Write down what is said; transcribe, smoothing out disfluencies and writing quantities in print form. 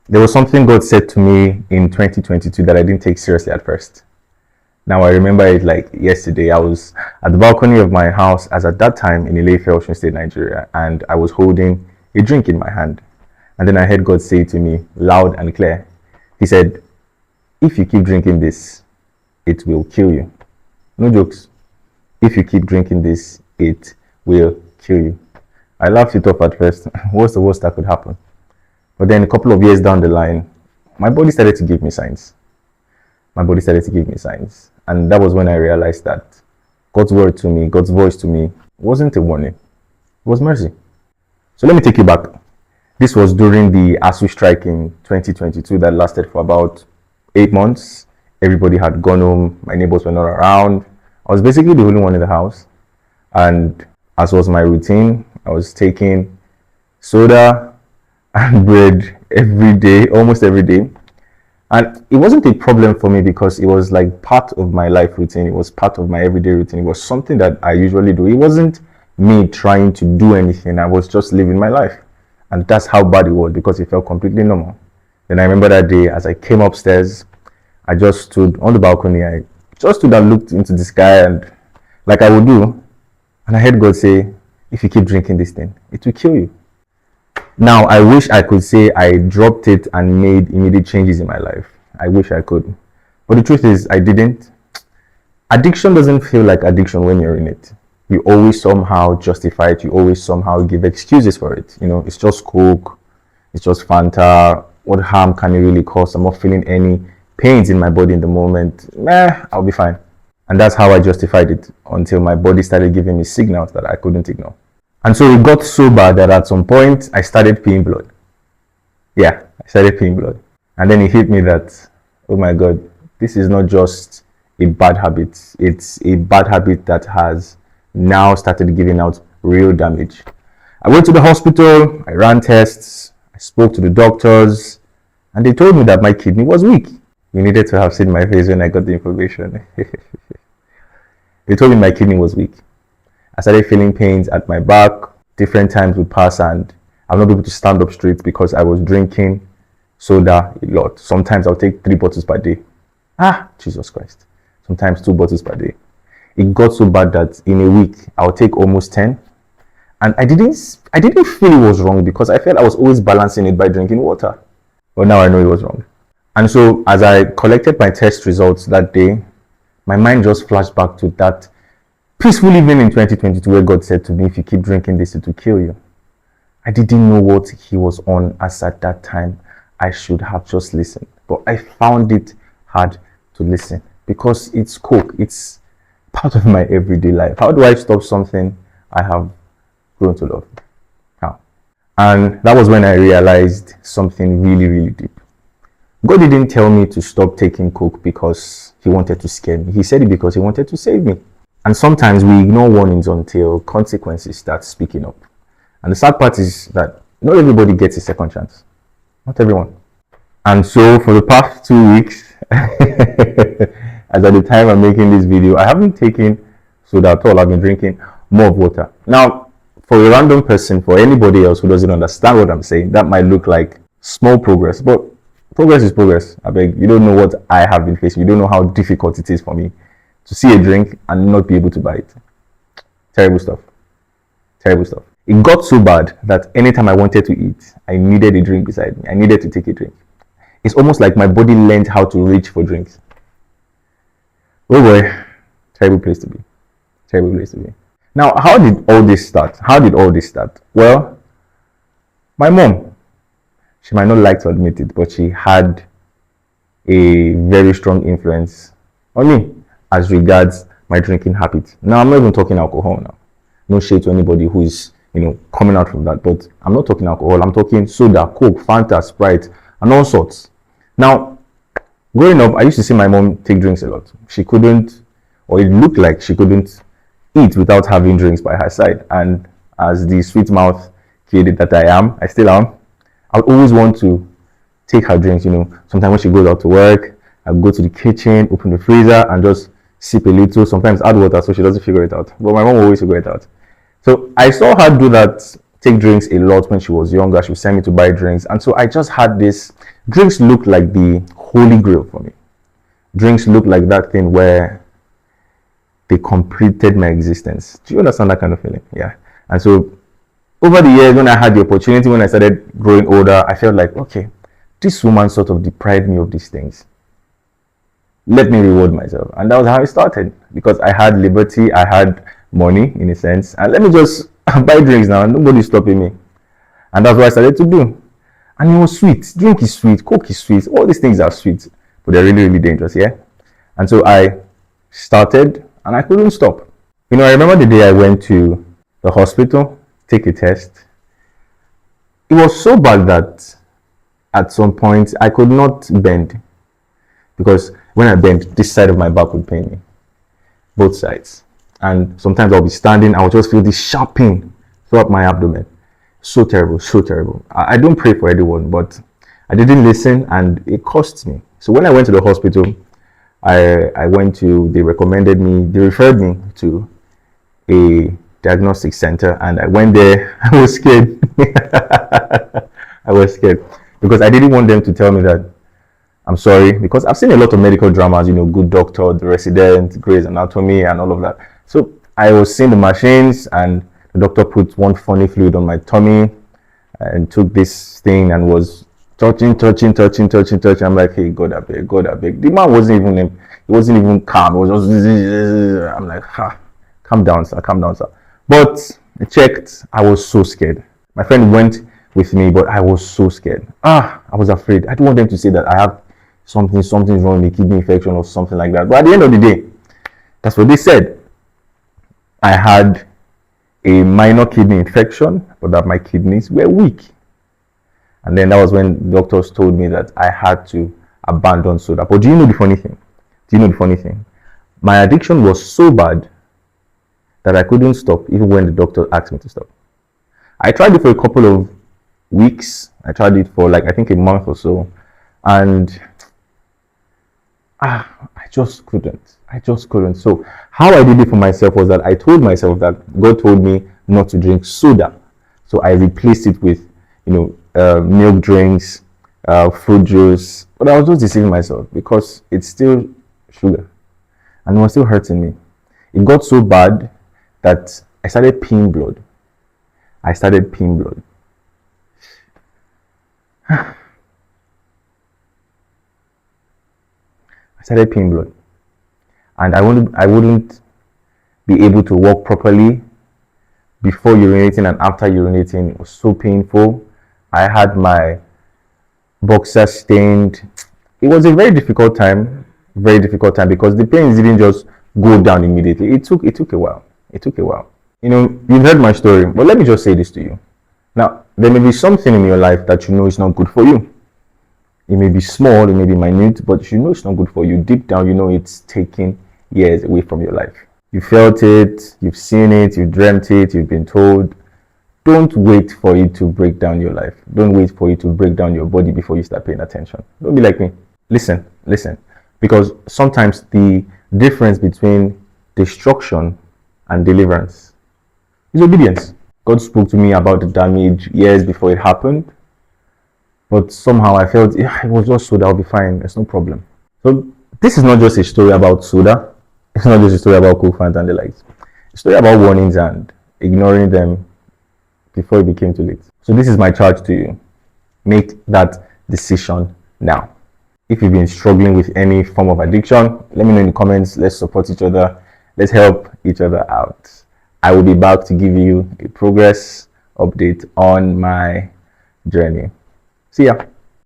There was something God said to me in 2022 that I didn't take seriously at first. Now I remember it like yesterday. I was at the balcony of my house as at that time in Ile-Ife, Osun State, Nigeria, and I was holding a drink in my hand. And then I heard God say to me loud and clear, He said, if you keep drinking this, it will kill you. No jokes. If you keep drinking this, it will kill you. I laughed it off at first. What's the worst that could happen? But then a couple of years down the line, my body started to give me signs. My body started to give me signs. And that was when I realized that God's word to me, God's voice to me, wasn't a warning. It was mercy. So let me take you back. This was during the ASU strike in 2022 that lasted for about 8 months. Everybody had gone home. My neighbors were not around. I was basically the only one in the house. And as was my routine, I was taking soda and bread every day, almost every day. And it wasn't a problem for me because it was like part of my life routine. It was part of my everyday routine. It was something that I usually do. It wasn't me trying to do anything. I was just living my life. And that's how bad it was because it felt completely normal. Then I remember that day as I came upstairs, I just stood on the balcony. I just stood and looked into the sky and like I would do. And I heard God say, if you keep drinking this thing, it will kill you. Now, I wish I could say I dropped it and made immediate changes in my life. I wish I could. But the truth is, I didn't. Addiction doesn't feel like addiction when you're in it. You always somehow justify it. You always somehow give excuses for it. You know, it's just Coke. It's just Fanta. What harm can it really cause? I'm not feeling any pains in my body in the moment. I'll be fine. And that's how I justified it until my body started giving me signals that I couldn't ignore. And so it got so bad that at some point I started peeing blood. Yeah, I started peeing blood. And then it hit me that, oh my God, this is not just a bad habit. It's a bad habit that has now started giving out real damage. I went to the hospital, I ran tests, I spoke to the doctors, and they told me that my kidney was weak. You needed to have seen my face when I got the information. They told me my kidney was weak. I started feeling pains at my back. Different times would pass and I would not be able to stand up straight because I was drinking soda a lot. Sometimes I'll take 3 bottles per day. Jesus Christ. Sometimes 2 bottles per day. It got so bad that in a week I'll take almost 10. And I didn't feel it was wrong because I felt I was always balancing it by drinking water. But now I know it was wrong. And so as I collected my test results that day, my mind just flashed back to that peaceful evening in 2022 where God said to me, if you keep drinking this, it will kill you. I didn't know what He was on as at that time. I should have just listened. But I found it hard to listen because it's Coke. It's part of my everyday life. How do I stop something I have grown to love? How? And that was when I realized something really, really deep. God didn't tell me to stop taking Coke because He wanted to scare me. He said it because He wanted to save me. And sometimes we ignore warnings until consequences start speaking up. And the sad part is that not everybody gets a second chance. Not everyone. And so for the past 2 weeks, as at the time I'm making this video, I haven't taken soda at all. I've been drinking more of water. Now, for a random person, for anybody else who doesn't understand what I'm saying, that might look like small progress. But progress is progress. I beg, you don't know what I have been facing. You don't know how difficult it is for me to see a drink and not be able to buy it. Terrible stuff. Terrible stuff. It got so bad that anytime I wanted to eat, I needed a drink beside me. I needed to take a drink. It's almost like my body learned how to reach for drinks. Oh boy, terrible place to be. Terrible place to be. Now, how did all this start? Well, my mom, she might not like to admit it, but she had a very strong influence on me as regards my drinking habit. Now, I'm not even talking alcohol now. No shade to anybody who is, coming out from that. But I'm not talking alcohol. I'm talking soda, Coke, Fanta, Sprite, and all sorts. Now, growing up, I used to see my mom take drinks a lot. She couldn't, or it looked like she couldn't eat without having drinks by her side. And as the sweet mouth kid that I still am, I would always want to take her drinks, Sometimes when she goes out to work, I go to the kitchen, open the freezer, and just sip a little, sometimes add water so she doesn't figure it out. But my mom will always figure it out. So I saw her do that take drinks a lot when she was younger. She would send me to buy drinks. And so I just had this, drinks looked like the holy grail for me. Drinks looked like that thing where they completed my existence. Do you understand that kind of feeling? Yeah. And so over the years, when I had the opportunity, when I started growing older, I felt like, okay, this woman sort of deprived me of these things. Let me reward myself. And that was how it started, because I had liberty, I had money in a sense, and let me just buy drinks now, and nobody's stopping me. And that's what I started to do. And it was sweet. Drink is sweet, Coke is sweet, all these things are sweet, but they're really, really dangerous, yeah? And so I started, and I couldn't stop. You know, I remember the day I went to the hospital, take a test. It was so bad that at some point I could not bend, because when I bent, this side of my back would pain me, both sides. And sometimes I'll be standing, I'll just feel this sharp pain throughout my abdomen. So terrible, so terrible. I don't pray for anyone, but I didn't listen, and it cost me. So when I went to the hospital, they referred me to a diagnostic center, and I went there. I was scared. I was scared because I didn't want them to tell me that I'm sorry, because I've seen a lot of medical dramas, you know, Good Doctor, The Resident, Grey's Anatomy, and all of that. So I was seeing the machines, and the doctor put one funny fluid on my tummy and took this thing and was touching. I'm like, hey, God, I beg. The man wasn't even calm. It was just, I'm like, calm down, sir. But I checked. I was so scared. My friend went with me, but I was so scared. I was afraid. I don't want them to say that I have something's wrong with me, kidney infection or something like that. But at the end of the day, that's what they said. I had a minor kidney infection, but that my kidneys were weak. And then that was when doctors told me that I had to abandon soda. But do you know the funny thing? My addiction was so bad that I couldn't stop even when the doctor asked me to stop. I tried it for a couple of weeks. I tried it for like, I think a month or so. And I just couldn't. So how I did it for myself was that I told myself that God told me not to drink soda. So I replaced it with, milk drinks, fruit juice. But I was just deceiving myself because it's still sugar and it was still hurting me. It got so bad that I started peeing blood. And I wouldn't be able to walk properly before urinating and after urinating. It was so painful. I had my boxers stained. It was a very difficult time because the pains didn't just go down immediately. It took a while. You've heard my story, but let me just say this to you. Now, there may be something in your life that you know is not good for you. It may be small, it may be minute, but you know it's not good for you. Deep down, you know it's taking years away from your life. You felt it, you've seen it, you've dreamt it, you've been told. Don't wait for it to break down your life. Don't wait for it to break down your body before you start paying attention. Don't be like me. Listen. Because sometimes the difference between destruction and deliverance is obedience. God spoke to me about the damage years before it happened. But somehow I felt it was just soda, I'll be fine, it's no problem. So this is not just a story about soda. It's not just a story about Coke, Fanta and the likes. It's a story about warnings and ignoring them before it became too late. So this is my charge to you. Make that decision now. If you've been struggling with any form of addiction, let me know in the comments. Let's support each other. Let's help each other out. I will be back to give you a progress update on my journey. See ya.